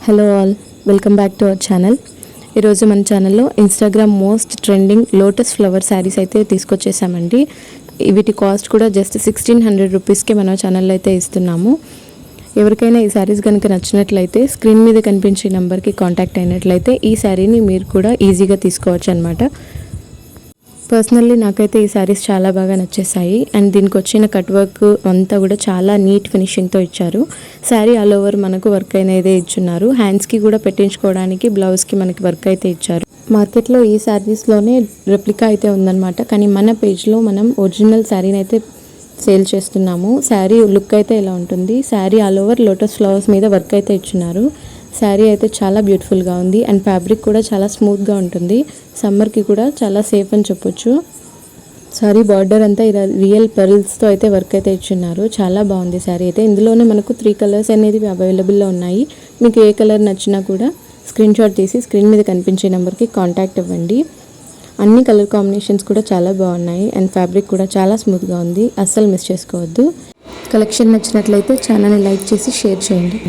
Hello all, welcome back to our channel. ఈరోజు మన ఛానల్లో Instagram most trending lotus flower saris అయితే తీసుకొచ్చేసామండి. వీటి కాస్ట్ కూడా జస్ట్ 1600 రూపీస్కే మన ఛానల్లో అయితే ఇస్తున్నాము. ఎవరికైనా ఈ శారీస్ కనుక నచ్చినట్లయితే స్క్రీన్ మీద కనిపించే నెంబర్కి కాంటాక్ట్ అయినట్లయితే ఈ శారీని మీరు కూడా ఈజీగా తీసుకోవచ్చు అనమాట. పర్సనల్లీ నాకైతే ఈ శారీస్ చాలా బాగా నచ్చేసాయి. అండ్ దీనికి వచ్చిన కట్ వర్క్ అంతా కూడా చాలా నీట్ ఫినిషింగ్తో ఇచ్చారు. శారీ ఆల్ ఓవర్ మనకు వర్క్ అనేది ఇచ్చున్నారు. హ్యాండ్స్కి కూడా పెట్టించుకోవడానికి బ్లౌజ్కి మనకి వర్క్ అయితే ఇచ్చారు. మార్కెట్లో ఈ శారీస్లోనే రెప్లికా అయితే ఉందన్నమాట. కానీ మన పేజ్లో మనం ఒరిజినల్ శారీని అయితే సేల్ చేస్తున్నాము. శారీ లుక్ అయితే ఇలా ఉంటుంది. Sari all over lotus flowers మీద వర్క్ అయితే ఇచ్చున్నారు. శారీ అయితే చాలా బ్యూటిఫుల్గా ఉంది. అండ్ ఫ్యాబ్రిక్ కూడా చాలా స్మూత్గా ఉంటుంది. సమ్మర్కి కూడా చాలా సేఫ్ అని చెప్పొచ్చు. శారీ బార్డర్ అంతా ఇలా రియల్ పెరల్స్తో అయితే వర్క్ అయితే ఇచ్చున్నారు. చాలా బాగుంది శారీ అయితే. ఇందులోనే మనకు 3 కలర్స్ అనేది అవైలబుల్లో ఉన్నాయి. మీకు ఏ కలర్ నచ్చినా కూడా స్క్రీన్ షాట్ తీసి స్క్రీన్ మీద కనిపించే నెంబర్కి కాంటాక్ట్ అవ్వండి. అన్ని కలర్ కాంబినేషన్స్ కూడా చాలా బాగున్నాయి. అండ్ ఫ్యాబ్రిక్ కూడా చాలా స్మూత్గా ఉంది. అస్సలు మిస్ చేసుకోవద్దు. కలెక్షన్ నచ్చినట్లయితే ఛానల్ని లైక్ చేసి షేర్ చేయండి.